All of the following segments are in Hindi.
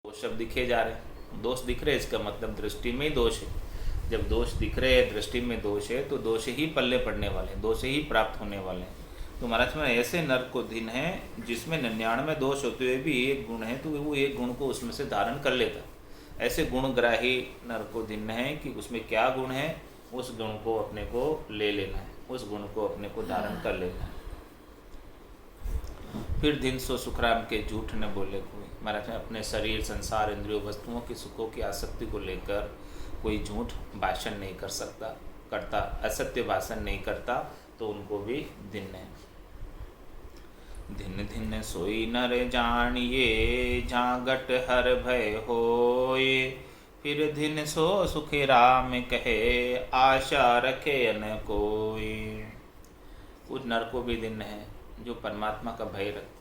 दोष अब दिखे जा रहे हैं। दोष दिख रहे, इसका मतलब दृष्टि में ही दोष है। जब दोष दिख रहे हैं, दृष्टि में दोष है, तो दोष ही पल्ले पड़ने वाले हैं, दोष ही प्राप्त होने वाले हैं। तो महाराज में ऐसे नर को दिन है जिसमें 99 दोष होते हुए भी एक गुण है, तो वो एक गुण को उसमें से धारण कर लेता। ऐसे गुणग्राही नर को दिन है कि उसमें क्या गुण है, उस गुण को अपने को ले लेना है, उस गुण को अपने को धारण कर लेना है। फिर दिन सो सुखराम के झूठ न बोले कोई। महाराज में अपने शरीर, संसार, इंद्रियों, वस्तुओं की सुखों की आसक्ति को लेकर कोई झूठ भाषण नहीं कर सकता, करता, असत्य भाषण नहीं करता, तो उनको भी दिन है। दिन दिन सोई नर जानिए, जागट हर भय होए। फिर दिन सो सुखे राम कहे, आशा रखे न कोई। उस नर को भी दिन है जो परमात्मा का भय रखता है,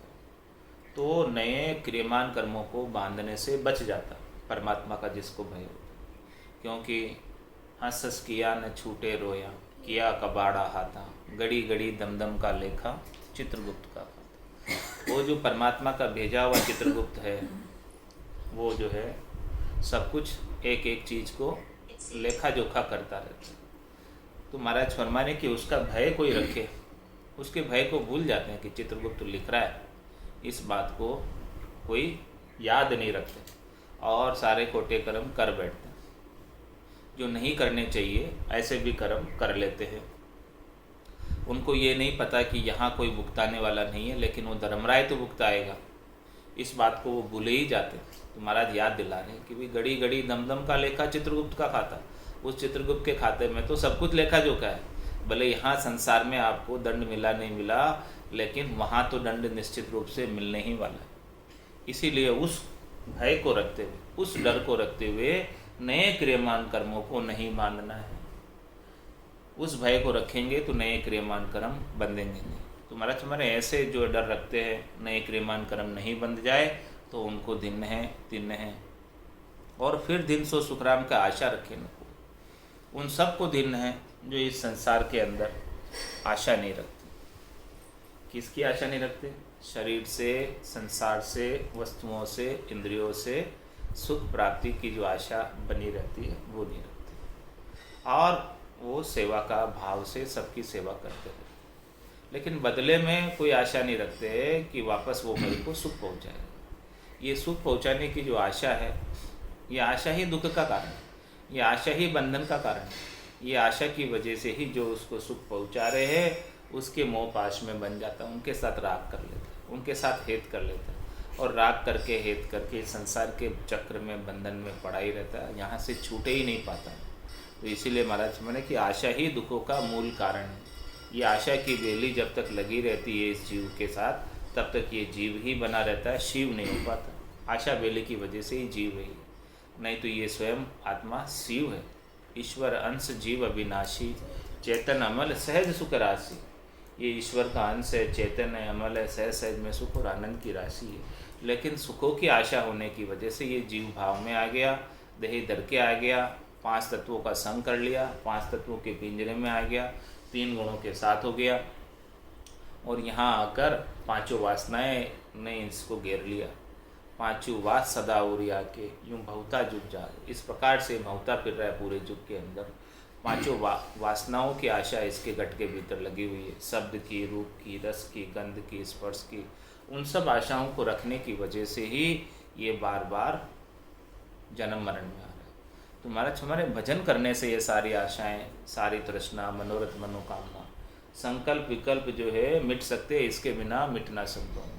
तो नए क्रियमान कर्मों को बांधने से बच जाता, परमात्मा का जिसको भय होता। क्योंकि हंस हंस किया न छूटे रोया, किया कबाड़ा हाथा, गड़ी गड़ी दमदम का लेखा, चित्रगुप्त का खाता। वो जो परमात्मा का भेजा हुआ चित्रगुप्त है, वो जो है सब कुछ एक एक चीज़ को लेखा जोखा करता रहता है। तो महाराज फरमाने कि उसका भय कोई रखे, उसके भय को भूल जाते हैं कि चित्रगुप्त लिख रहा है, इस बात को कोई याद नहीं रखते और सारे खोटे कर्म कर बैठते हैं। जो नहीं करने चाहिए ऐसे भी कर्म कर लेते हैं। उनको ये नहीं पता कि यहाँ कोई भुगताने वाला नहीं है, लेकिन वो धर्मराय तो भुगताएगा, इस बात को वो भूले ही जाते हैं। तो महाराज याद दिला रहे हैं कि भाई घड़ी घड़ी दमदम का लेखा चित्रगुप्त का खाता। उस चित्रगुप्त के खाते में तो सब कुछ लेखा जोखा है। भले यहाँ संसार में आपको दंड मिला नहीं मिला, लेकिन वहाँ तो दंड निश्चित रूप से मिलने ही वाला है। इसीलिए उस भय को रखते हुए, उस डर को रखते हुए नए क्रियमान कर्मों को नहीं बांधना है। उस भय को रखेंगे तो नए क्रियमान कर्म बंधेंगे नहीं। तो महाराज हमारे ऐसे जो डर रखते हैं नए क्रियमान कर्म नहीं बंध जाए, तो उनको दिन है। और फिर दिन सो सुखराम का आशा रखे उनको, उन सबको दिन है जो इस संसार के अंदर आशा नहीं रखते। किसकी आशा नहीं रखते? शरीर से, संसार से, वस्तुओं से, इंद्रियों से सुख प्राप्ति की जो आशा बनी रहती है वो नहीं रखते, और वो सेवा का भाव से सबकी सेवा करते हैं। लेकिन बदले में कोई आशा नहीं रखते कि वापस वो मेरे को सुख पहुँचाएगा। ये सुख पहुँचाने की जो आशा है, ये आशा ही दुख का कारण है, ये आशा ही बंधन का कारण है। ये आशा की वजह से ही जो उसको सुख पहुँचा रहे हैं उसके मोह पाश में बन जाता है, उनके साथ राग कर लेता है, उनके साथ हेत कर लेता है, और राग करके हेत करके संसार के चक्र में, बंधन में पड़ा ही रहता है, यहाँ से छूटे ही नहीं पाता। तो इसीलिए महाराज मैंने कि आशा ही दुखों का मूल कारण है। ये आशा की बेली जब तक लगी रहती है इस जीव के साथ, तब तक ये जीव ही बना रहता है, शिव नहीं हो पाता। आशा बेली की वजह से ही जीव है, नहीं तो ये स्वयं आत्मा शिव है। ईश्वर अंश जीव अविनाशी, चेतन अमल सहज सुख राशि। ये ईश्वर का अंश है, चेतन है, अमल है, सहज सहज में सुख और आनंद की राशि है। लेकिन सुखों की आशा होने की वजह से ये जीव भाव में आ गया, देही धर के आ गया, 5 तत्वों का संग कर लिया, 5 तत्वों के पिंजरे में आ गया, 3 गुणों के साथ हो गया, और यहाँ आकर 5 वासनाएं ने इसको घेर लिया। 5 वास सदा उरिया के यूँ भवता जुग जा, इस प्रकार से भवता फिर रहा है पूरे जुग के अंदर। 5 वासनाओं की आशा इसके गट के भीतर लगी हुई है, शब्द की, रूप की, रस की, गंध की, स्पर्श की। उन सब आशाओं को रखने की वजह से ही ये बार बार जन्म मरण में आ रहा है। तो महाराज हमारे भजन करने से ये सारी आशाएं, सारी तृष्णा, मनोरथ, मनोकामना, संकल्प, विकल्प जो है मिट सकते, इसके बिना मिट ना सकते।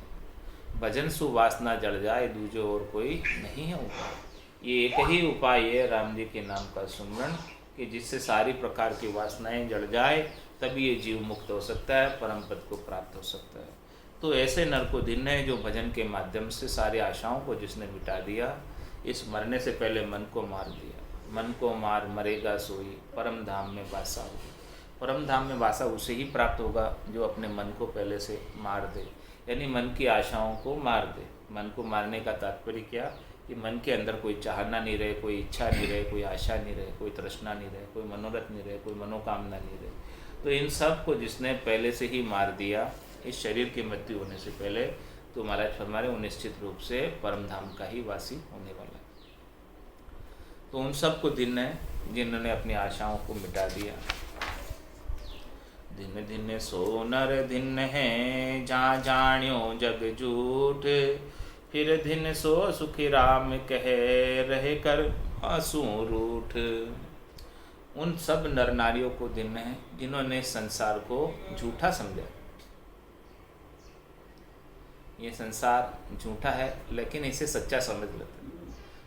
भजन सुवासना जड़ जाए, दूजो और कोई नहीं है उपाय। ये एक ही उपाय है राम जी के नाम का सुमरण, कि जिससे सारी प्रकार की वासनाएं जड़ जाए, तभी ये जीव मुक्त हो सकता है, परम पद को प्राप्त हो सकता है। तो ऐसे नर को दिन है जो भजन के माध्यम से सारी आशाओं को जिसने मिटा दिया, इस मरने से पहले मन को मार दिया। मन को मार मरेगा सोई, परम धाम में वासा होगी। परम धाम में वासा उसे ही प्राप्त होगा जो अपने मन को पहले से मार दे, यानी मन की आशाओं को मार दे। मन को मारने का तात्पर्य क्या? कि मन के अंदर कोई चाहना नहीं रहे, कोई इच्छा नहीं रहे, कोई आशा नहीं रहे, कोई तृष्णा नहीं रहे, कोई मनोरथ नहीं रहे, कोई मनोकामना नहीं रहे। तो इन सब को जिसने पहले से ही मार दिया, इस शरीर की मृत्यु होने से पहले, तो महाराज फरमाए वो निश्चित रूप से परम धाम का ही वासी होने वाला है। तो उन सबको दिन है जिन्होंने अपनी आशाओं को मिटा दिया। दिन दिन सो नर दिन है जहाँ जाण्यो जग झूठ, फिर दिन सो सुखी राम कहे रहे कर आंसू रूठ। उन सब नर नारियों को दिन है जिन्होंने संसार को झूठा समझा। ये संसार झूठा है लेकिन इसे सच्चा समझ लेते,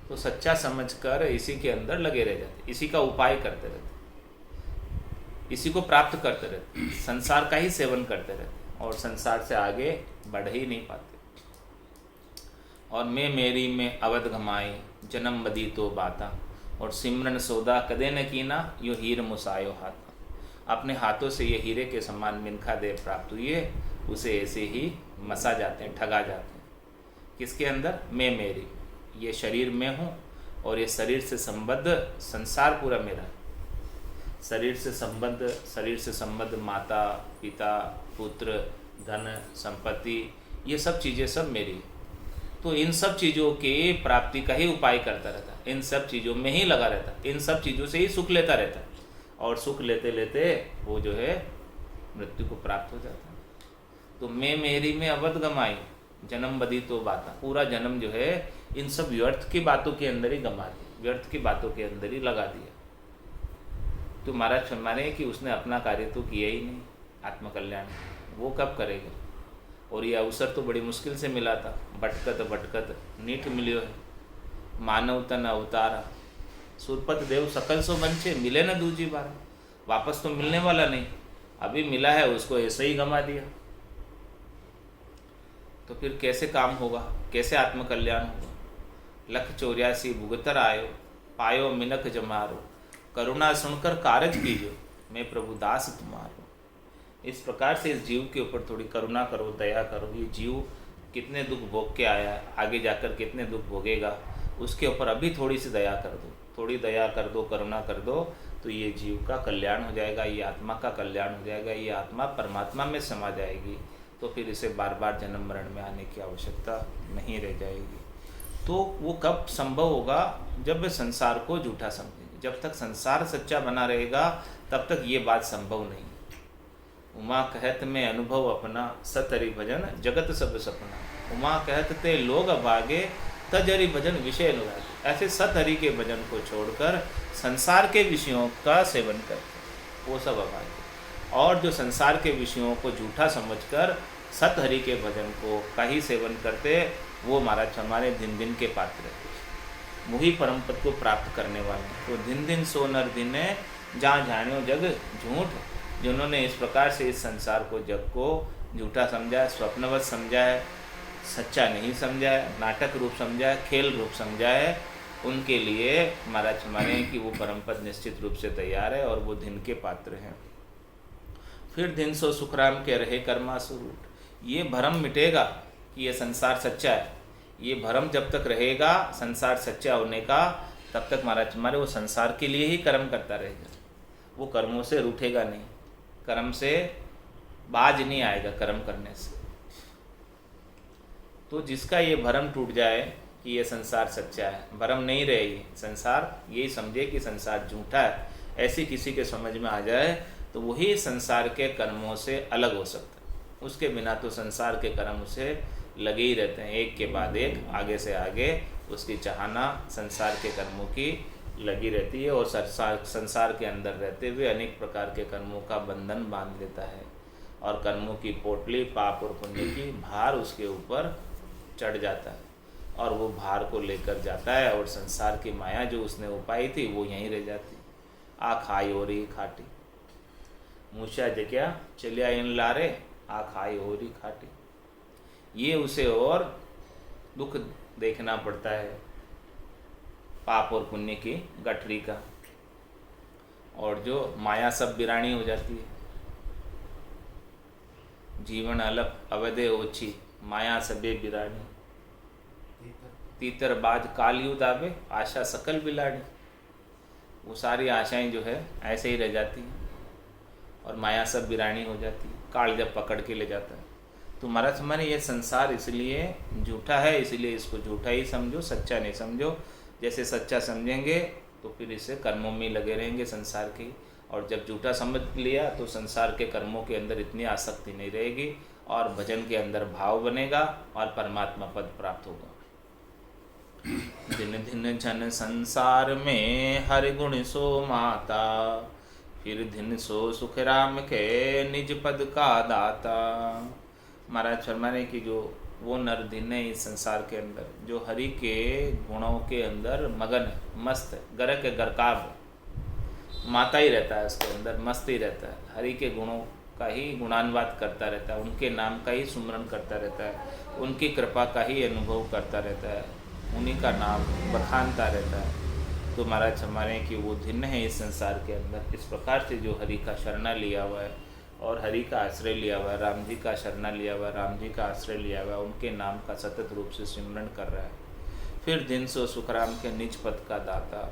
तो सच्चा समझकर इसी के अंदर लगे रह जाते, इसी का उपाय करते रहते, इसी को प्राप्त करते रहते, संसार का ही सेवन करते रहते और संसार से आगे बढ़ ही नहीं पाते। और मैं मेरी में अवध घमाई जन्म बदी तो बाता, और सिमरन सौदा कदे न कीना यो हीर मुसायो हाथा। अपने हाथों से ये हीरे के समान मिनखा दे प्राप्त हुई है, उसे ऐसे ही मसा जाते हैं, ठगा जाते हैं। किसके अंदर? मैं मेरी, ये शरीर में हूँ और ये शरीर से संबद्ध संसार पूरा मेरा है। शरीर से संबद्ध माता पिता पुत्र धन संपत्ति, ये सब चीज़ें सब मेरी। तो इन सब चीज़ों की प्राप्ति का ही उपाय करता रहता, इन सब चीज़ों में ही लगा रहता, इन सब चीज़ों से ही सुख लेता रहता, और सुख लेते लेते वो जो है मृत्यु को प्राप्त हो जाता है। तो मैं मेरी में अवध गमाई जन्म बदी तो बाता, पूरा जन्म जो है इन सब व्यर्थ की बातों के अंदर ही गमा दिया, व्यर्थ की बातों के अंदर ही लगा दिया। तो महाराज फरमाने कि उसने अपना कार्य तो किया ही नहीं, आत्मकल्याण वो कब करेगा। और ये अवसर तो बड़ी मुश्किल से मिला था, भटकत भटकत नीठ मिलियो है, मानव तन अवतारा सुरपत देव सकल सो बंचे, मिले न दूजी बार, वापस तो मिलने वाला नहीं, अभी मिला है उसको ऐसे ही गमा दिया। तो फिर कैसे काम होगा, कैसे आत्मकल्याण होगा। 184 भुगतर आयो पायो मिनक जमारो, करुणा सुनकर कारज कीजियो मैं प्रभु दास तुम्हारो। इस प्रकार से इस जीव के ऊपर थोड़ी करुणा करो, दया करो। ये जीव कितने दुख भोग के आया है, आगे जाकर कितने दुख भोगेगा, उसके ऊपर अभी थोड़ी सी दया कर दो, थोड़ी दया कर दो, करुणा कर दो, तो ये जीव का कल्याण हो जाएगा, ये आत्मा का कल्याण हो जाएगा, ये आत्मा परमात्मा में समा जाएगी। तो फिर इसे बार बार जन्म मरण में आने की आवश्यकता नहीं रह जाएगी। तो वो कब संभव होगा? जब वे संसार को झूठा समझेंगे। जब तक संसार सच्चा बना रहेगा तब तक ये बात संभव नहीं। उमा कहत में अनुभव अपना, सतरि भजन जगत सब सपना। उमा कहत ते लोग अभागे, तजरि भजन विषय लगाए। ऐसे सतहरि के भजन को छोड़कर संसार के विषयों का सेवन करते वो सब अभागे, और जो संसार के विषयों को झूठा समझकर सतहरि के भजन को का ही सेवन करते, वो महाराज हमारे दिन दिन के पात्र है, मुही परम पद को प्राप्त करने वाले। तो दिन दिन सो नर दिन है जहाँ जाण्यो जग झूठ। जिन्होंने इस प्रकार से इस संसार को, जग को झूठा समझा है, स्वप्नवत समझा है, सच्चा नहीं समझा है, नाटक रूप समझा है, खेल रूप समझा है, उनके लिए महाराज हमारे कि वो परम पद निश्चित रूप से तैयार है और वो दिन के पात्र हैं। फिर दिन सो सुखराम के रहे कर्मा सुरूट। ये भ्रम मिटेगा कि ये संसार सच्चा है। ये भ्रम जब तक रहेगा संसार सच्चा होने का, तब तक महाराज हमारे वो संसार के लिए ही कर्म करता रहेगा, वो कर्मों से रूठेगा नहीं, कर्म से बाज नहीं आएगा कर्म करने से। तो जिसका ये भ्रम टूट जाए कि ये संसार सच्चा है, भ्रम नहीं रहेगी, संसार यही समझे कि संसार झूठा है, ऐसी किसी के समझ में आ जाए, तो वही संसार के कर्मों से अलग हो सकता है। उसके बिना तो संसार के कर्म उसे लगे ही रहते हैं, एक के बाद एक, आगे से आगे उसकी चाहना संसार के कर्मों की लगी रहती है, और संसार के अंदर रहते हुए अनेक प्रकार के कर्मों का बंधन बांध लेता है, और कर्मों की पोटली पाप और पुण्य की भार उसके ऊपर चढ़ जाता है, और वो भार को लेकर जाता है, और संसार की माया जो उसने उपाई थी वो यहीं रह जाती। आ खाई हो रही खाटी, मूछा जग्या चलिया इन लारे, आ खाई हो रही खाटी। ये उसे और दुख देखना पड़ता है पाप और पुण्य की गठरी का, और जो माया सब बिरानी हो जाती है। जीवन अलप अवधे ओछी, माया सबे बिरानी, तीतर बाज कालियु दाबे, आशा सकल बिलाड़ी। वो सारी आशाएं जो है ऐसे ही रह जाती हैं, और माया सब बिरानी हो जाती है, काल जब पकड़ के ले जाता है। तो महाराज हमारे ये संसार इसलिए झूठा है, इसलिए इसको झूठा ही समझो, सच्चा नहीं समझो। जैसे सच्चा समझेंगे तो फिर इससे कर्मों में लगे रहेंगे संसार की, और जब झूठा समझ लिया तो संसार के कर्मों के अंदर इतनी आसक्ति नहीं रहेगी और भजन के अंदर भाव बनेगा और परमात्मा पद प्राप्त होगा। दिन दिन जन संसार में हरि गुण सो माता, फिर दिन सो सुख राम के निज पद का दाता। महाराज फरमाने की जो वो नर दिन है इस संसार के अंदर जो हरि के गुणों के अंदर मगन है, मस्त है, गरक है, गरकाब है, माता ही रहता है उसके अंदर, मस्त ही रहता है, हरि के गुणों का ही गुणानुवाद करता रहता है, उनके नाम का ही सुमरन करता रहता है, उनकी कृपा का ही अनुभव करता रहता है, उन्हीं का नाम बखानता रहता है। तो महाराज हमारे कि वो दिन है इस संसार के अंदर, इस प्रकार से जो हरि का शरणा लिया हुआ है और हरि का आश्रय लिया हुआ है, राम जी का शरणा लिया हुआ है, राम जी का आश्रय लिया हुआ है, उनके नाम का सतत रूप से सिमरन कर रहा है। फिर दिन सो सुखराम के निज पद का दाता।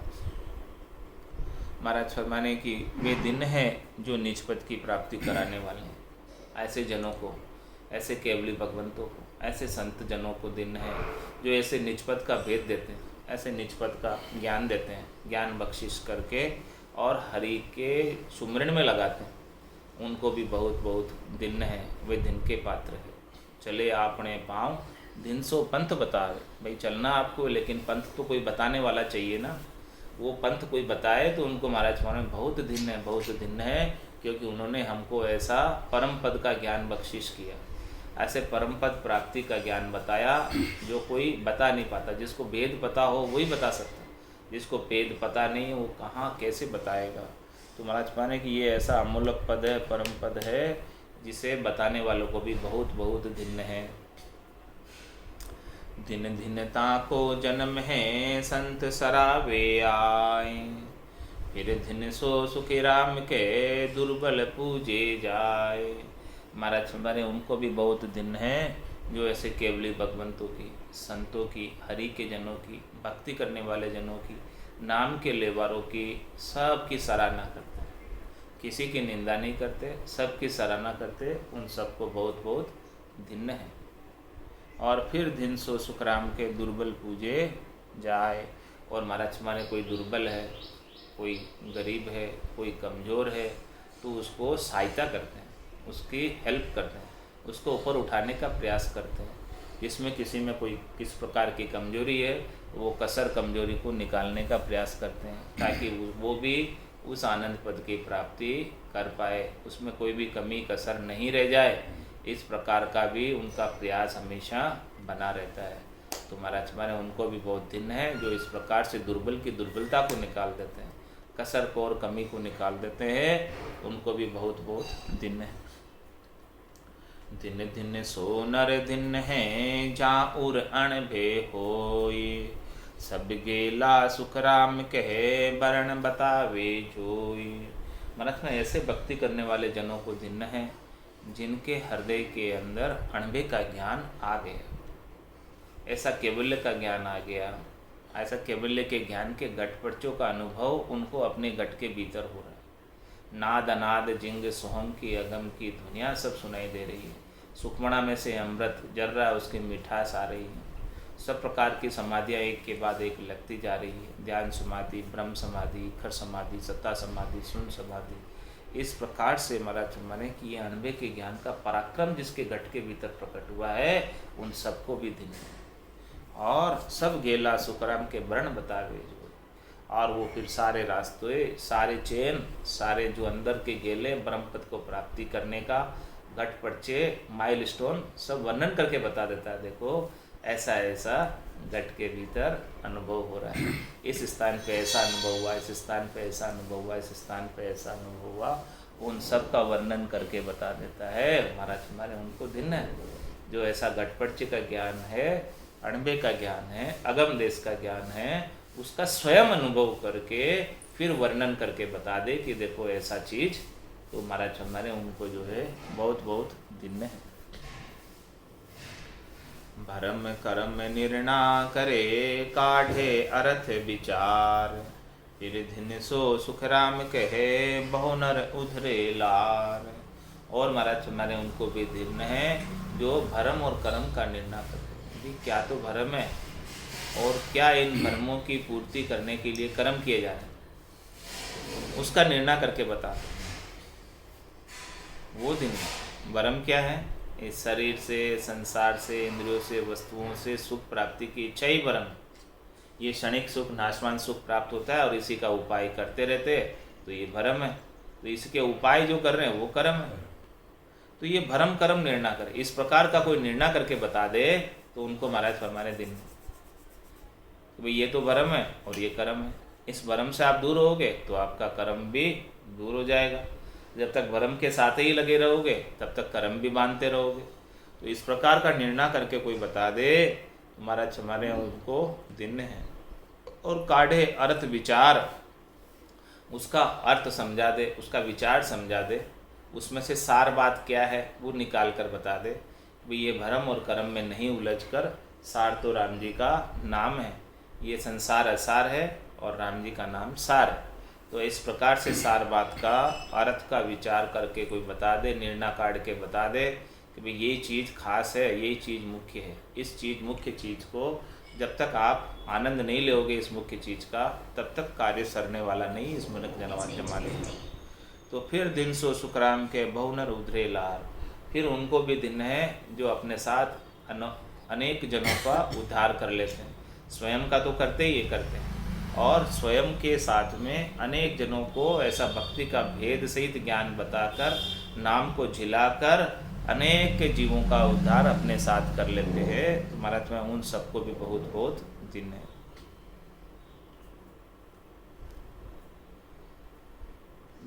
महाराज फरमाने की वे दिन है जो निज पद की प्राप्ति कराने वाले हैं। ऐसे जनों को, ऐसे केवली भगवंतों को, ऐसे संत जनों को दिन है जो ऐसे निज पद का भेद देते हैं, ऐसे निज पद का ज्ञान देते हैं, ज्ञान बख्शिश करके और हरि के सुमरन में लगाते हैं। उनको भी बहुत बहुत दिन है, वे दिन के पात्र है। चले आपने पाँव दिन सो पंथ बतावे। भाई चलना आपको, लेकिन पंथ तो कोई बताने वाला चाहिए ना। वो पंथ कोई बताए तो उनको महाराज माने बहुत दिन है, बहुत दिन है, क्योंकि उन्होंने हमको ऐसा परम पद का ज्ञान बख्शिश किया, ऐसे परम पद प्राप्ति का ज्ञान बताया जो कोई बता नहीं पाता। जिसको वेद पता हो वही बता सकता, जिसको वेद पता नहीं वो कहाँ कैसे बताएगा। तो महाराज माने कि ये ऐसा अमूलक पद है, परम पद है, जिसे बताने वालों को भी बहुत बहुत दिन है। दिन दिन ताको जन्म है संत सरावे आए, फिर दिन सो सुखी राम के दुर्बल पूजे जाए। महाराज हमारे उनको भी बहुत दिन है जो ऐसे केवली भगवंतों की, संतों की, हरि के जनों की, भक्ति करने वाले जनों की, नाम के लेवारों की, सबकी सराहना करते हैं, किसी की निंदा नहीं करते, सबकी सराहना करते। उन सबको बहुत बहुत दिन है। और फिर दिन सो सुखराम के दुर्बल पूजे जाए। और महाराज हमारे कोई दुर्बल है, कोई गरीब है, कोई कमज़ोर है, तो उसको सहायता करते हैं, उसकी हेल्प करते हैं, उसको ऊपर उठाने का प्रयास करते हैं। जिसमें किसी में कोई किस प्रकार की कमजोरी है, वो कसर कमजोरी को निकालने का प्रयास करते हैं, ताकि वो भी उस आनंद पद की प्राप्ति कर पाए, उसमें कोई भी कमी कसर नहीं रह जाए। इस प्रकार का भी उनका प्रयास हमेशा बना रहता है। तो महाराज हमारे उनको भी बहुत दिन है जो इस प्रकार से दुर्बल की दुर्बलता को निकाल देते हैं, कसर को और कमी को निकाल देते हैं। उनको भी बहुत बहुत दिन है। दिन दिन सो नर दिन है जा उर अणभे होय, सब गेला सुख राम कहे वर्ण बतावे जोय। महाराज में ऐसे भक्ति करने वाले जनों को दिन है जिनके हृदय के अंदर अणभे का ज्ञान आ गया, ऐसा केवल्य का ज्ञान आ गया, ऐसा केवल्य के ज्ञान के घटपटचों का अनुभव उनको अपने घट के भीतर हो रहा है। नाद अनाद जिंग सोहम की अगम की ध्वनियाँ सब सुनाई दे रही है। सुखमणा में से अमृत जल रहा है, उसकी मिठास आ रही है। सब प्रकार की समाधियाँ एक के बाद एक लगती जा रही है। ध्यान समाधि, ब्रह्म समाधि, खर समाधि, सत्ता समाधि, शून्य समाधि। इस प्रकार से महाराज माने कि ये अणभे के ज्ञान का पराक्रम जिसके घट के भीतर प्रकट हुआ है, उन सबको भी दिन है। और सब गेला सुखराम के वर्ण बतावे जो, और वो फिर सारे रास्ते, सारे चेन, सारे जो अंदर के गेले ब्रह्मपद को प्राप्ति करने का घट पर्चे, माइलस्टोन सब वर्णन करके बता देता है। देखो ऐसा ऐसा घट के भीतर अनुभव हो रहा है, इस स्थान पे ऐसा अनुभव हुआ, इस स्थान पे ऐसा अनुभव हुआ, इस स्थान पे ऐसा अनुभव हुआ। उन सब का वर्णन करके बता देता है। महाराज हमारे उनको दिन है जो ऐसा घटपटचे का ज्ञान है, अणबे का ज्ञान है, अगम देश का ज्ञान है, उसका स्वयं अनुभव करके फिर वर्णन करके बता दे कि देखो ऐसा चीज़। तो महाराज हमारे उनको जो है बहुत बहुत दिन है। भरम करम निर्णा करे काढ़े अर्थ विचार, फिर दिन सो सुखराम कहे बहु नर उधरे लार। और महाराज हमारे उनको भी दिन है जो भरम और कर्म का निर्णय करते हैं। भी क्या तो भरम है और क्या इन भरमों की पूर्ति करने के लिए कर्म किए जा रहे हैं, उसका निर्णय करके बता वो दिन है। भरम क्या है? इस शरीर से, संसार से, इंद्रियों से, वस्तुओं से सुख प्राप्ति की इच्छा ही भरम है। ये क्षणिक सुख, नाशवान सुख प्राप्त होता है और इसी का उपाय करते रहते हैं, तो ये भरम है। तो इसके उपाय जो कर रहे हैं वो कर्म है। तो ये भरम कर्म निर्णय करे, इस प्रकार का कोई निर्णय करके बता दे तो उनको महाराज फरमाने दिन तो भाई ये तो भरम है और ये कर्म है। इस भरम से आप दूर रहोगे तो आपका कर्म भी दूर हो जाएगा। जब तक भरम के साथ ही लगे रहोगे तब तक कर्म भी बांधते रहोगे। तो इस प्रकार का निर्णय करके कोई बता दे तो महाराज हमारे उनको दिन है। और काढ़े अर्थ विचार, उसका अर्थ समझा दे, उसका विचार समझा दे, उसमें से सार बात क्या है वो निकाल कर बता दे। भाई ये भरम और कर्म में नहीं उलझ कर, सार तो राम जी का नाम है, ये संसार असार है और राम जी का नाम सार है। तो इस प्रकार से सार बात का अर्थ का विचार करके कोई बता दे, निर्णय काट के बता दे कि भाई ये चीज़ खास है, ये चीज़ मुख्य है। इस चीज़ मुख्य चीज़ को जब तक आप आनंद नहीं लोगे इस मुख्य चीज़ का, तब तक कार्य सरने वाला नहीं, इस मनक जनवान जमा लेगा। तो फिर दिन सो सुखराम के बहुनर उधरे लार, फिर उनको भी दिन है जो अपने साथ अनेक जनों का उद्धार कर लेते हैं। स्वयं का तो करते ही ये करते हैं और स्वयं के साथ में अनेक जनों को ऐसा भक्ति का भेद सहित ज्ञान बताकर, नाम को झिलाकर अनेक जीवों का उद्धार अपने साथ कर लेते हैं। तो महाराज में उन सबको भी बहुत बहुत दिन है।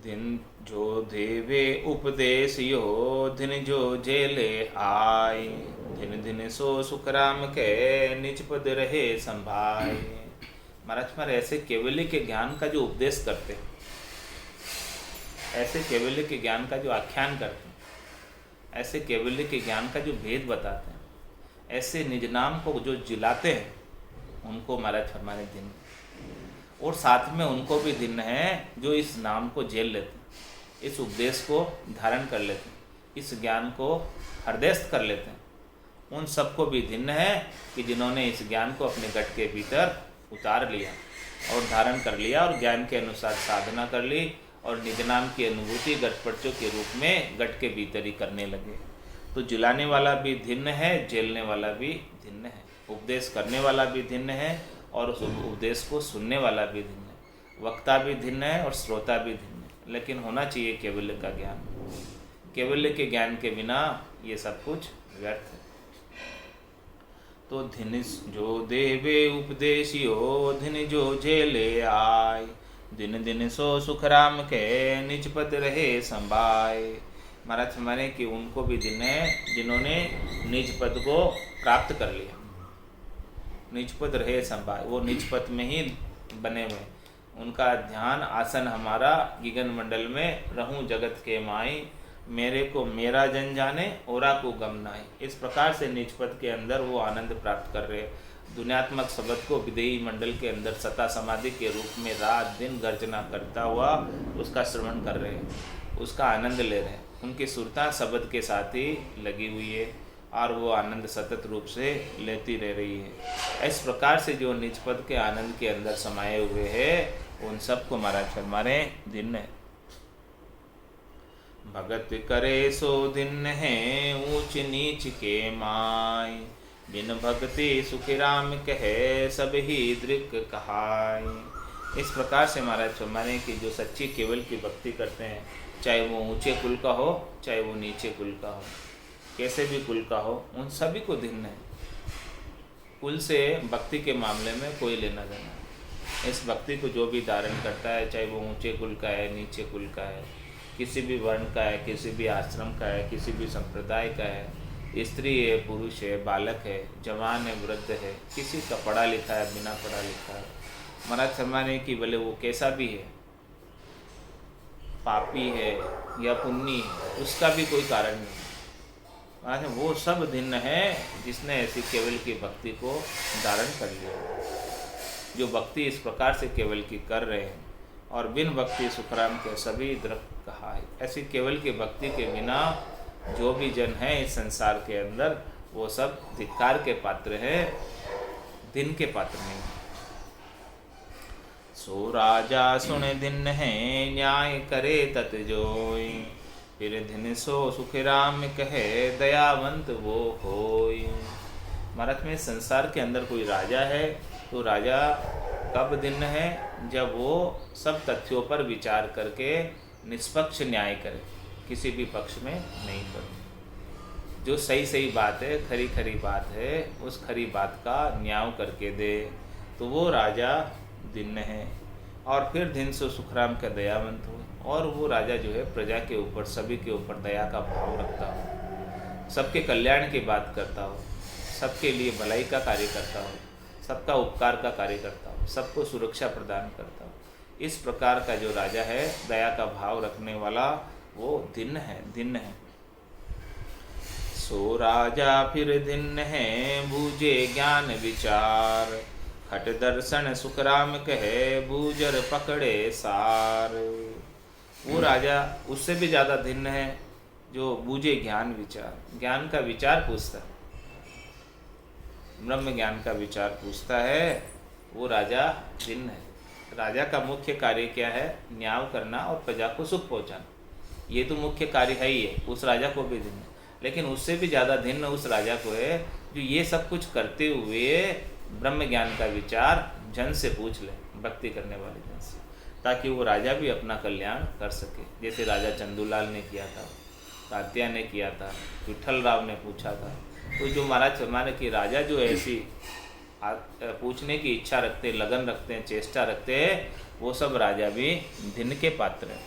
दिन जो देवे उपदेश यो, दिन जो जेले आए, दिन दिन सो सुखराम के निज पद रहे संभाए। महाराज हमारे ऐसे केवल्य के ज्ञान का जो उपदेश करते हैं, ऐसे केवल्य के ज्ञान का जो आख्यान करते हैं, ऐसे केवल्य के ज्ञान का जो भेद बताते हैं, ऐसे निज नाम को जो जिलाते हैं, उनको महाराज फरमाने दिन। और साथ में उनको भी दिन है जो इस नाम को झेल लेते हैं, इस उपदेश को धारण कर लेते हैं, इस ज्ञान को हृदयस्थ कर लेते हैं। उन सबको भी दिन है कि जिन्होंने इस ज्ञान को अपने गट के भीतर उतार लिया और धारण कर लिया और ज्ञान के अनुसार साधना कर ली और निज नाम की अनुभूति गटपटचों के रूप में गट के भीतर ही करने लगे। तो जिलाने वाला भी धिन्न है, झेलने वाला भी धिन्न है, उपदेश करने वाला भी धिन्न है और उस उपदेश को सुनने वाला भी भिन्न है। वक्ता भी भिन्न है और श्रोता भी भिन्न है, लेकिन होना चाहिए केवल्य का ज्ञान। केवल्य के ज्ञान के बिना ये सब कुछ व्यर्थ है। तो धिन जो देवे उपदेशियो, धिन जो झेले आय, दिन दिन सो सुखराम के निज पद रहे संभाय। महाराज हमारे कि उनको भी दिन है जिन्होंने निज पद को प्राप्त कर लिया, निज पद रहे संभाय, वो निज पद में ही बने हुए। उनका ध्यान आसन हमारा गिगन मंडल में रहूं जगत के माई, मेरे को मेरा जन जाने औरा को गम नाई। इस प्रकार से निज पद के अंदर वो आनंद प्राप्त कर रहे हैं। दुनियात्मक शब्द को विदेही मंडल के अंदर सता समाधि के रूप में रात दिन गर्जना करता हुआ उसका श्रवण कर रहे हैं, उसका आनंद ले रहे हैं। उनकी सुरता शब्द के साथ ही लगी हुई है और वो आनंद सतत रूप से लेती रह रही है। इस प्रकार से जो निज पद के आनंद के अंदर समाये हुए हैं उन सबको महाराज फरमा रहे दिन है। भगत करे सो दिन है ऊंच नीच के माय, बिन भक्ति सुखी राम कहे सब ही दृक कहाय। इस प्रकार से महाराज फरमाने की जो सच्ची केवल की भक्ति करते हैं, चाहे वो ऊंचे कुल का हो चाहे वो नीचे कुल का हो, कैसे भी कुल का हो, उन सभी को धिन्न है। कुल से भक्ति के मामले में कोई लेना देना है। इस भक्ति को जो भी धारण करता है, चाहे वो ऊंचे कुल का है नीचे कुल का है, किसी भी वर्ण का है, किसी भी आश्रम का है, किसी भी संप्रदाय का है, स्त्री है पुरुष है, बालक है, जवान है वृद्ध है, किसी का पढ़ा लिखा है बिना पढ़ा लिखा है, महाराज फरमाने की भले वो कैसा भी है, पापी है या पुण्य है, उसका भी कोई कारण नहीं। महाराज वो सब धिन्न है जिसने ऐसी केवल की भक्ति को धारण कर लिया। जो भक्ति इस प्रकार से केवल की कर रहे हैं और बिन भक्ति सुखराम के सभी दृक कहा है। ऐसी केवल की भक्ति के बिना जो भी जन है इस संसार के अंदर वो सब धिक्कार के पात्र है, दिन के पात्र नहीं। सो राजा सुन दिन है, न्याय करे तत जोई, फिर दिन सो सुख राम कहे, दयावंत वो होई। महाराज में संसार के अंदर कोई राजा है तो राजा कब दिन है, जब वो सब तथ्यों पर विचार करके निष्पक्ष न्याय करे, किसी भी पक्ष में नहीं पड़े। जो सही सही बात है, खरी खरी बात है, उस खरी बात का न्याय करके दे, तो वो राजा दिन है। और फिर दिन से सुखराम का दयावंत हो, और वो राजा जो है प्रजा के ऊपर, सभी के ऊपर दया का भाव रखता हो, सबके कल्याण की बात करता हो, सबके लिए भलाई का कार्य करता हो, सबका उपकार का कार्य करता हो, सबको सुरक्षा प्रदान करता हो। इस प्रकार का जो राजा है, दया का भाव रखने वाला, वो दिन है, दिन है। सो राजा फिर दिन है, बूझे ज्ञान विचार, खट दर्शन सुखराम कहे, बूझर पकड़े सार। वो राजा उससे भी ज़्यादा दिन है जो बूझे ज्ञान विचार, ज्ञान का विचार पूछता है, ब्रह्म ज्ञान का विचार पूछता है, वो राजा दिन है। राजा का मुख्य कार्य क्या है? न्याय करना और प्रजा को सुख पहुंचाना, ये तो मुख्य कार्य है ही है। उस राजा को भी दिन है, लेकिन उससे भी ज़्यादा दिन उस राजा को है जो ये सब कुछ करते हुए ब्रह्म ज्ञान का विचार जन से पूछ ले, भक्ति करने वाले जन से, ताकि वो राजा भी अपना कल्याण कर सके। जैसे राजा चंदूलाल ने किया था, तात्या ने किया था, विठल राव ने पूछा था। तो जो महाराज हमारे की राजा जो ऐसी पूछने की इच्छा रखते, लगन रखते हैं, चेष्टा रखते हैं, वो सब राजा भी दिन के पात्र हैं।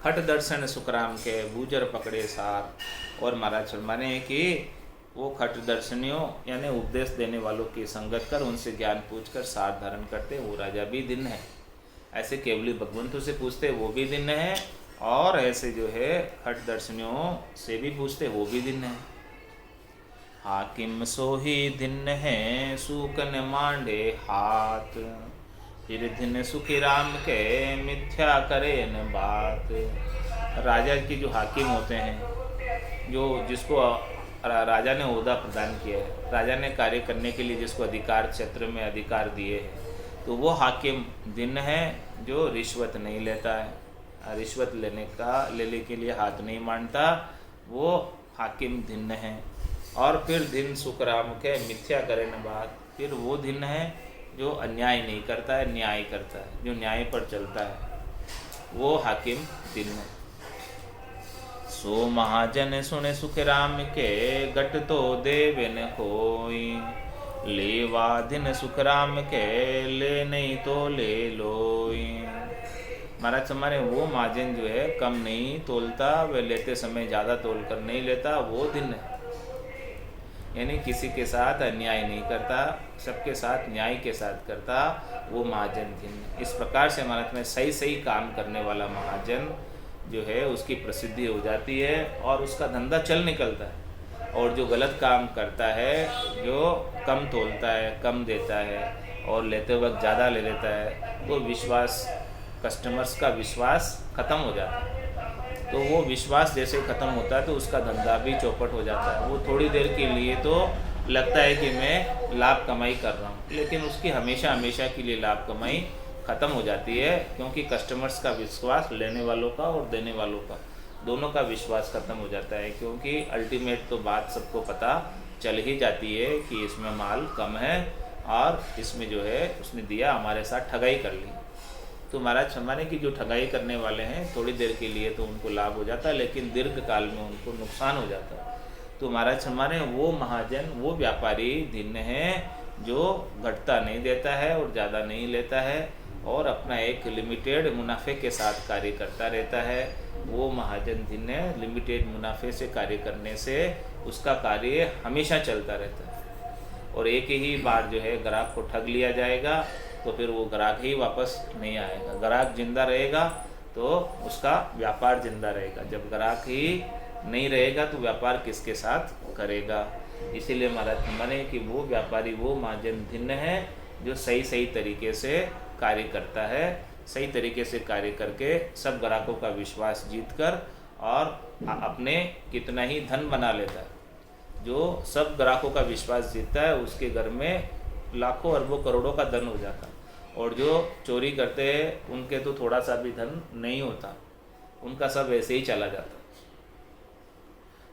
खट दर्शन सुखराम के, बूजर पकड़े सार। और महाराज फरमाने कि वो खट दर्शनियों यानी उपदेश देने वालों की संगत कर, उनसे ज्ञान पूछकर सार धारण करते, वो राजा भी दिन है। ऐसे केवली भगवंतों से पूछते, वो भी दिन है, और ऐसे जो है खट दर्शनियों से भी पूछते, वो भी दिन है। हाकिम सोही दिन है, सूकन मांडे हाथ, फिर दिन सुखी राम के, मिथ्या करे न बात। राजा की जो हाकिम होते हैं, जो जिसको राजा ने ओहदा प्रदान किया है, राजा ने कार्य करने के लिए जिसको अधिकार क्षेत्र में अधिकार दिए हैं, तो वो हाकिम दिन है जो रिश्वत नहीं लेता है, रिश्वत लेने के लिए हाथ नहीं मानता, वो हाकिम दिन है। और फिर दिन सुखराम के, मिथ्या करे न बात। फिर वो दिन है जो अन्याय नहीं करता है, न्याय करता है, जो न्याय पर चलता है, वो हाकिम दिन है। सो महाजन सुने सुख राम के, गट तो देवे न कोई, लेवा दिन सुख राम के, ले नहीं तो ले लोई। महाराज हमारे वो महाजन जो है कम नहीं तोलता, वह लेते समय ज़्यादा तोल कर नहीं लेता, वो दिन है। यानी किसी के साथ अन्याय नहीं करता, सबके साथ न्याय के साथ करता, वो महाजन दिन है। इस प्रकार से महाराज में सही सही काम करने वाला महाजन जो है उसकी प्रसिद्धि हो जाती है और उसका धंधा चल निकलता है। और जो गलत काम करता है, जो कम तोलता है, कम देता है और लेते वक्त ज़्यादा ले लेता है, तो विश्वास, कस्टमर्स का विश्वास ख़त्म हो जाता है। तो वो विश्वास जैसे ख़त्म होता है तो उसका धंधा भी चौपट हो जाता है। वो थोड़ी देर के लिए तो लगता है कि मैं लाभ कमाई कर रहा हूँ, लेकिन उसकी हमेशा हमेशा के लिए लाभ कमाई ख़त्म हो जाती है, क्योंकि कस्टमर्स का विश्वास, लेने वालों का और देने वालों का, दोनों का विश्वास ख़त्म हो जाता है। क्योंकि अल्टीमेट तो बात सबको पता चल ही जाती है कि इसमें माल कम है और इसमें जो है उसने दिया, हमारे साथ ठगाई कर ली। तो महाराज हमारे की जो ठगाई करने वाले हैं, थोड़ी देर के लिए तो उनको लाभ हो जाता है, लेकिन दीर्घ काल में उनको नुकसान हो जाता है। तो महाराज हमारे वो महाजन, वो व्यापारी दिन है जो घटता नहीं देता है और ज़्यादा नहीं लेता है और अपना एक लिमिटेड मुनाफे के साथ कार्य करता रहता है। वो महाजन दिन है। लिमिटेड मुनाफे से कार्य करने से उसका कार्य हमेशा चलता रहता है। और एक ही बार जो है ग्राहक को ठग लिया जाएगा तो फिर वो ग्राहक ही वापस नहीं आएगा। ग्राहक जिंदा रहेगा तो उसका व्यापार जिंदा रहेगा। जब ग्राहक ही नहीं रहेगा तो व्यापार किसके साथ करेगा। इसीलिए महाराज माने कि वो व्यापारी, वो महाजन भिन्न है जो सही सही तरीके से कार्य करता है, सही तरीके से कार्य करके सब ग्राहकों का विश्वास जीतकर और अपने कितना ही धन बना लेता है। जो सब ग्राहकों का विश्वास जीतता है उसके घर में लाखों अरबों करोड़ों का धन हो जाता है। और जो चोरी करते हैं उनके तो थोड़ा सा भी धन नहीं होता, उनका सब ऐसे ही चला जाता।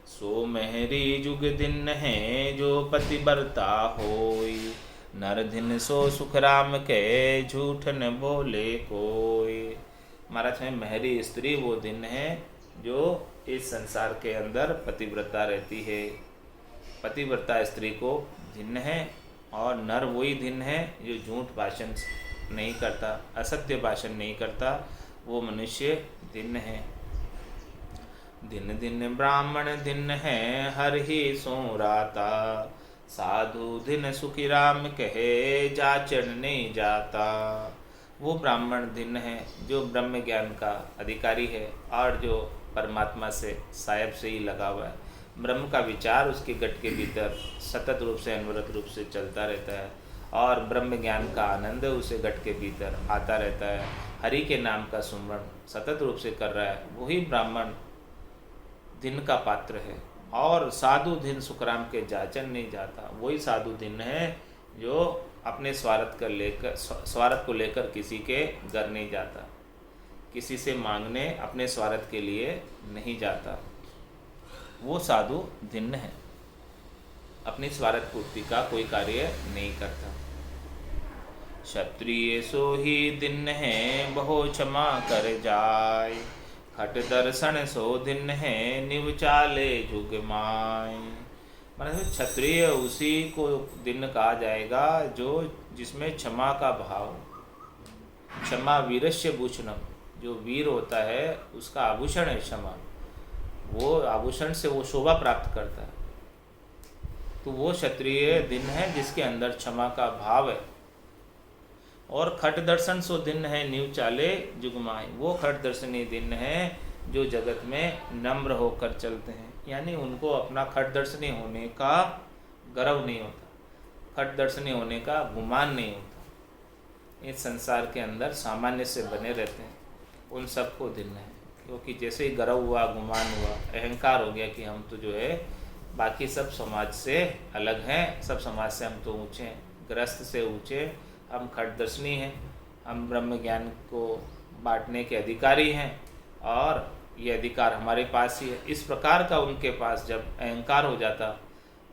सो मेहरी जुग दिन है जो पतिव्रता होई, नर दिन सो सुख राम के झूठ न बोले कोई। महाराज में मेहरी स्त्री वो दिन है जो इस संसार के अंदर पतिव्रता रहती है। पतिव्रता स्त्री को दिन है, और नर वही दिन है जो झूठ भाषण नहीं करता, असत्य भाषण नहीं करता, वो मनुष्य दिन है। दिन दिन ब्राह्मण दिन है हर ही सो राता, साधु दिन सुखी राम कहे जाचन नहीं जाता। वो ब्राह्मण दिन है जो ब्रह्म ज्ञान का अधिकारी है और जो परमात्मा से साहेब से ही लगा हुआ है। ब्रह्म का विचार उसके गट के भीतर सतत रूप से अनवरत रूप से चलता रहता है, और ब्रह्म ज्ञान का आनंद उसे गट के भीतर आता रहता है। हरि के नाम का सुमरण सतत रूप से कर रहा है, वही ब्राह्मण दिन का पात्र है। और साधु दिन सुखराम के जाचन नहीं जाता, वही साधु दिन है जो अपने स्वार्थ को लेकर किसी के घर नहीं जाता, किसी से मांगने अपने स्वार्थ के लिए नहीं जाता। वो साधु दिन है, अपनी स्वार्थ पूर्ति का कोई कार्य नहीं करता। क्षत्रिय सो ही दिन है बहु क्षमा कर जाय, हट दर्शन सो दिन है निव चाले जुग माय। मतलब क्षत्रिय उसी को दिन कहा जाएगा जो जिसमें क्षमा का भाव। क्षमा वीरस्य भूषणम, जो वीर होता है उसका आभूषण है क्षमा, वो आभूषण से वो शोभा प्राप्त करता है। तो वो क्षत्रिय दिन है जिसके अंदर क्षमा का भाव है। और खट दर्शन सो दिन है नीव चाले जुगमाई, वो खट दर्शनी दिन है जो जगत में नम्र होकर चलते हैं, यानी उनको अपना खट दर्शनी होने का गर्व नहीं होता, खट दर्शनी होने का गुमान नहीं होता। इस संसार के अंदर सामान्य से बने रहते हैं, उन सबको दिन है। क्योंकि जैसे ही गर्व हुआ, गुमान हुआ, अहंकार हो गया कि हम तो जो है बाकी सब समाज से अलग हैं, सब समाज से हम तो ऊँचे हैं, ग्रस्त से ऊँचे, हम खटदर्शनी हैं, हम ब्रह्म ज्ञान को बांटने के अधिकारी हैं और ये अधिकार हमारे पास ही है। इस प्रकार का उनके पास जब अहंकार हो जाता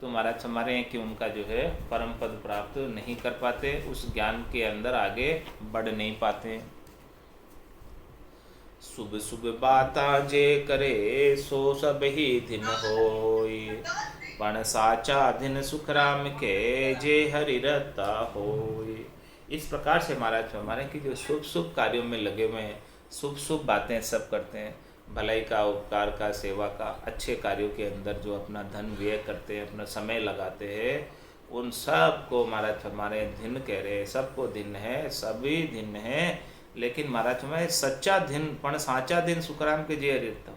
तो महाराज हमारे हैं कि उनका जो है परम पद प्राप्त नहीं कर पाते, उस ज्ञान के अंदर आगे बढ़ नहीं पाते। शुभ शुभ बाता जे करे सो सब ही दिन होय, पण साचा दिन सुख राम के जे हरि रता होय। इस प्रकार से महाराज हमारे कि जो शुभ शुभ कार्यों में लगे हुए हैं, शुभ शुभ बातें सब करते हैं, भलाई का, उपकार का, सेवा का, अच्छे कार्यों के अंदर जो अपना धन व्यय करते हैं, अपना समय लगाते हैं, उन सब को महाराज हमारे दिन कह रहे हैं। सबको दिन है, सभी दिन है, लेकिन महाराज में सच्चा दिन पण साचा दिन सुखराम के जे हरिता।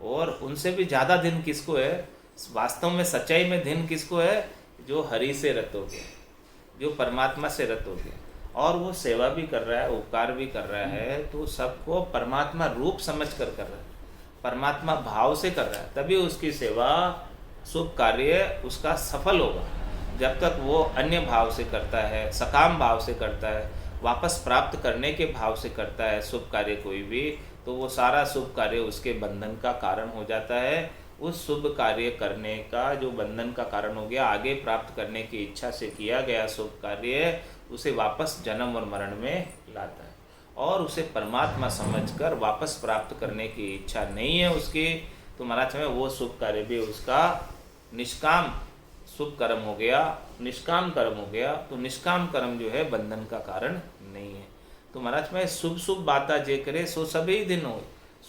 और उनसे भी ज़्यादा दिन किसको है, वास्तव में सच्चाई में दिन किसको है, जो हरि से रत हो गया, जो परमात्मा से रत हो गया, और वो सेवा भी कर रहा है, उपकार भी कर रहा है, तो सबको परमात्मा रूप समझ कर रहा है, परमात्मा भाव से कर रहा है, तभी उसकी सेवा, शुभ कार्य उसका सफल होगा। जब तक वो अन्य भाव से करता है, सकाम भाव से करता है, वापस प्राप्त करने के भाव से करता है शुभ कार्य कोई भी, तो वो सारा शुभ कार्य उसके बंधन का कारण हो जाता है। उस शुभ कार्य करने का जो बंधन का कारण हो गया, आगे प्राप्त करने की इच्छा से किया गया शुभ कार्य उसे वापस जन्म और मरण में लाता है, और उसे परमात्मा समझकर वापस प्राप्त करने की इच्छा नहीं है उसकी, तो महाराज में वो शुभ कार्य भी उसका निष्काम शुभ कर्म हो गया, निष्काम कर्म हो गया। तो निष्काम कर्म जो है बंधन का कारण नहीं है। तो महाराज में शुभ शुभ बातें जे करे सो सभी दिन हो,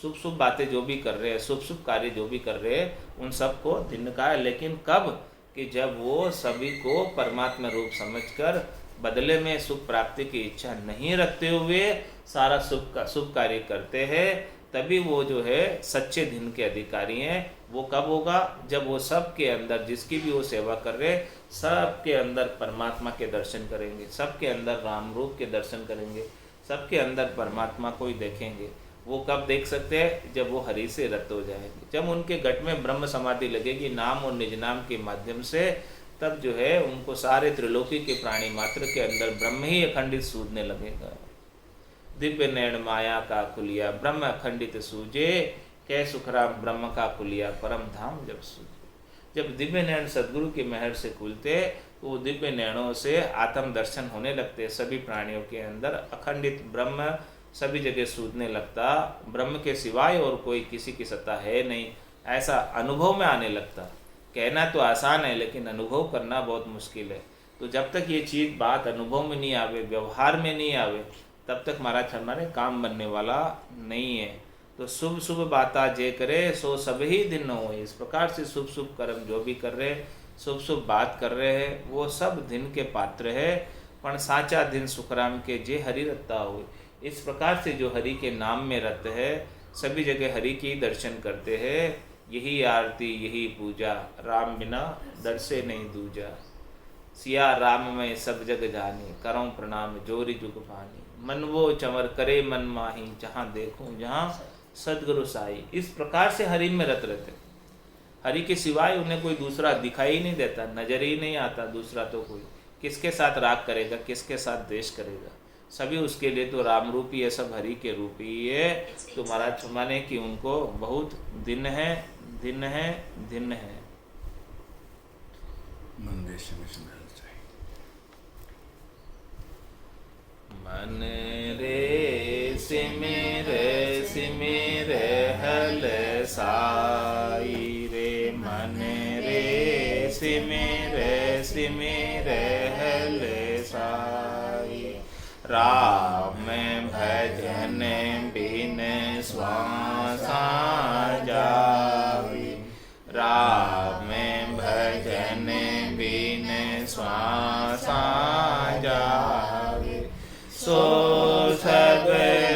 शुभ शुभ बातें जो भी कर रहे हैं, शुभ शुभ कार्य जो भी कर रहे हैं, उन सबको दिन का है। लेकिन कब, कि जब वो सभी को परमात्मा रूप समझकर बदले में सुख प्राप्ति की इच्छा नहीं रखते हुए सारा शुभ कार्य करते हैं, तभी वो जो है सच्चे दिन के अधिकारी हैं। वो कब होगा, जब वो सब के अंदर, जिसकी भी वो सेवा कर रहे, सब के अंदर परमात्मा के दर्शन करेंगे, सब के अंदर राम रूप के दर्शन करेंगे, सब के अंदर परमात्मा को ही देखेंगे, वो कब देख सकते हैं? जब वो हरि से रत हो जाएंगे, जब उनके घट में ब्रह्म समाधि लगेगी नाम और निज नाम के माध्यम से, तब जो है उनको सारे त्रिलोकी के प्राणी मात्र के अंदर ब्रह्म ही अखंडित सूझने लगेगा। दिव्य नैण माया का खुलिया ब्रह्म अखंडित सूझे, कै सुखराम ब्रह्म का खुलिया परम धाम जब सूझे। जब दिव्य नैण सदगुरु के महर से खुलते, तो वो दिव्य नैणों से आत्म दर्शन होने लगते, सभी प्राणियों के अंदर अखंडित ब्रह्म सभी जगह सूझने लगता, ब्रह्म के सिवाय और कोई किसी की सत्ता है नहीं, ऐसा अनुभव में आने लगता। कहना तो आसान है लेकिन अनुभव करना बहुत मुश्किल है। तो जब तक ये चीज़ बात अनुभव में नहीं आवे, व्यवहार में नहीं आवे, तब तक महाराज हमारे काम बनने वाला नहीं है। तो शुभ शुभ बाता जे करे सो सब ही दिन हो, इस प्रकार से शुभ शुभ कर्म जो भी कर रहे, शुभ शुभ बात कर रहे हैं, वो सब दिन के पात्र है। पण साचा दिन सुखराम के जे हरि रत्ता हुए, इस प्रकार से जो हरि के नाम में रत है, सभी जगह हरि की दर्शन करते हैं, यही आरती यही पूजा, राम बिना दर्शे नहीं दूजा। सिया राम में सब जग जानी, करऊं प्रणाम जोरी जुग पानी। मन वो चमर करे मन माही, जहाँ देखूं जहाँ सदगुरु साई। इस प्रकार से हरि में रत रहते, हरि के सिवाय उन्हें कोई दूसरा दिखाई नहीं देता, नजर ही नहीं आता दूसरा। तो कोई किसके साथ राग करेगा, किसके साथ द्वेष करेगा, सभी उसके लिए तो राम रूपी है, सब हरि के रूप ही है। तो महाराज माने कि उनको बहुत दिन है, दिन है, दिन है। मन रे सिमिर सिमिर हल साई रे, मन रे सिमिर सिमिर हल साई। राम भजन बिन श्वासा जावे, राम भजन बिन श्वासा जावे। सो सब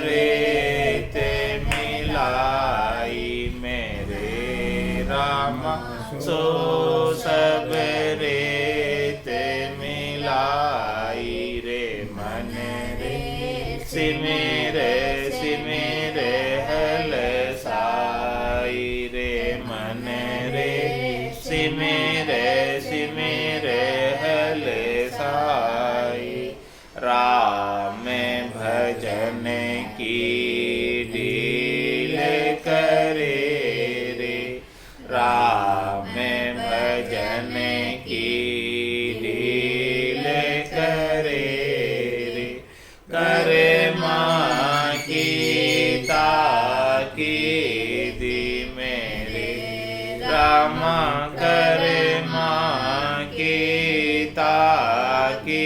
रेत मिलाई मेरे राम, सो सब रेत मिलाई रे। मन रे सिमिर सिमिर हल साई रे, मन रे सिमिर सिमिर हल साई। राम भजन की डील करे रे, राम भजन की डील करे रे। करे माँ की ताकी दी मेरे रामा, करे माँ की ताकी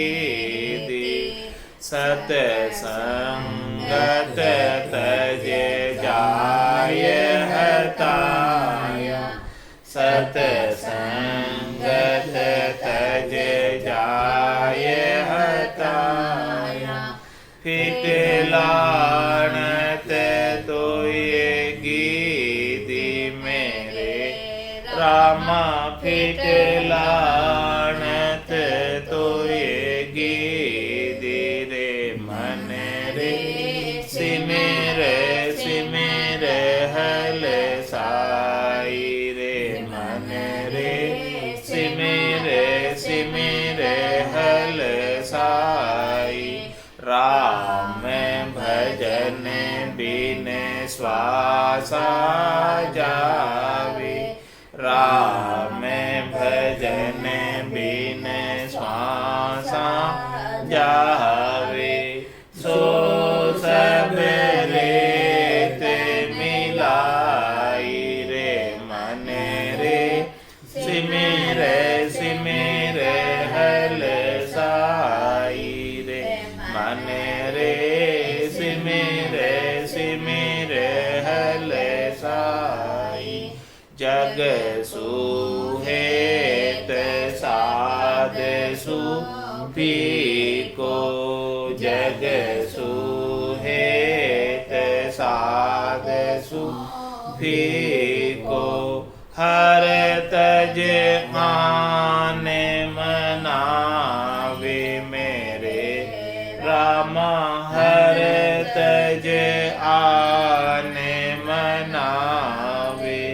सत संगत तज जाय हताया, सत संगत तज जाय हताया। फिट लानत तो ये गीदी मेरे रामा, फिट लानत तो ये गीदी रे। मन रे सिमिर सिमिर हल साई रे, मन रे सिमिर सिमिर हल साई। राम भजन बिन श्वासा जावे, राम भजन बिन श्वासा जावे। सो सब रेत मिलाई रे, मन रे सिमिर सिमिर हल साई रे, मन रे सिमिर सिमिर हल साई। जग सुहेत साध सुफी को, जग सुहेत साध सुफी को। हर तज आने मनावे मेरे राम, राम हर तज आने मनावे,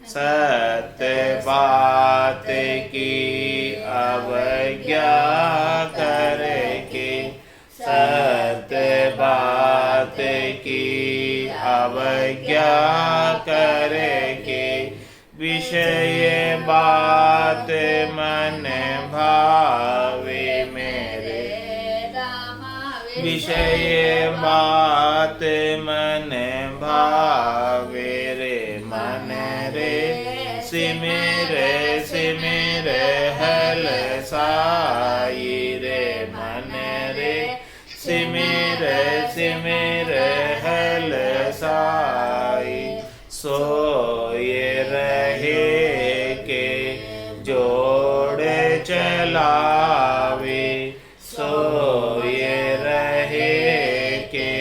सत्य बात की अवज्ञा करके, सत्य बात की अवज्ञा करके, विषय बात मन भावे मेरे, विषय बात मन भावे रे मन रे, सिमिर सिमिर हल साई रे मन रे, सिमिर सिमिर हल साई, सोए रहे के जोड़ चलावे, सोए रहे के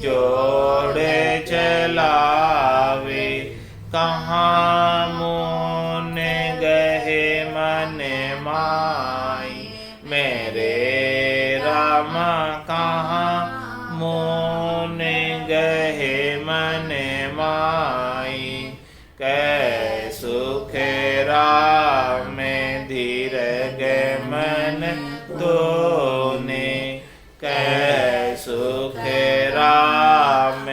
जोड़ चलावे, कहाँ मुन गहे मन माई मेरे राम, कहाँ मुन गहे मन माई, कै सुख राम धीरज मन तोने, कै सुख राम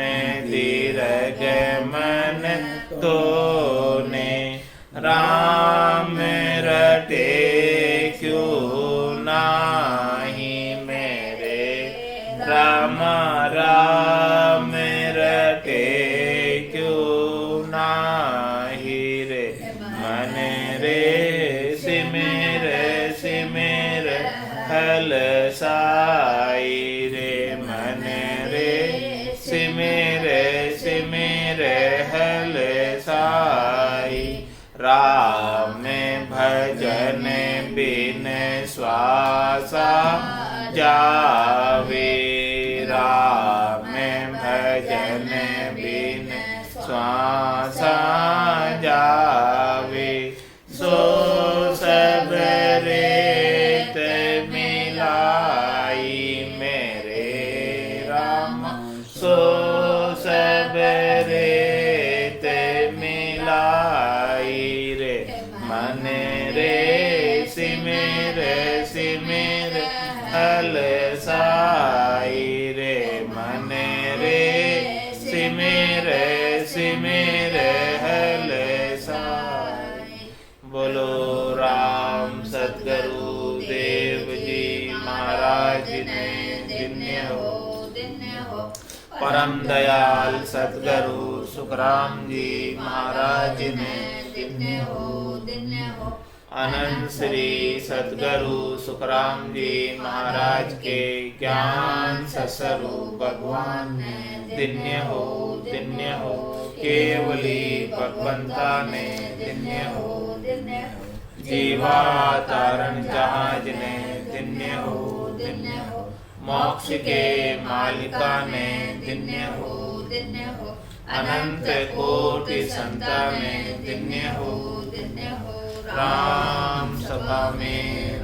धीरज मन तोने, राम रटे क्यों नाही मेरे राम, राम रटे क्यों नाही रे मन रे, सिमिर सिमिर हल साई रे मन रे, सिमिर सिमिर हल साई, राम भजन बिन श्वासा जावे, राम भजन बिन श्वासा जावे, सो सब रेत मिलाई मेरे राम, सो सब रेत मिलाई रे मन रे, सिमिर सिमिर हल साई रे मन रे, सिमिर सिमिर हल साई। बोलो राम सतगुरु देव जी महाराज ने धन्य हो, परम दयाल सतगुरु सुखराम जी महाराज ने धन्य हो, अनंत श्री सतगुरु सुखराम जी महाराज के ज्ञान ससरु भगवान ने धन्य हो, केवली भगवंता ने धन्य हो, जीवा तारण जहाज ने धन्य हो, मोक्ष के मालिका ने धन्य हो, अनंत कोटि संता ने धन्य हो, राम सभा में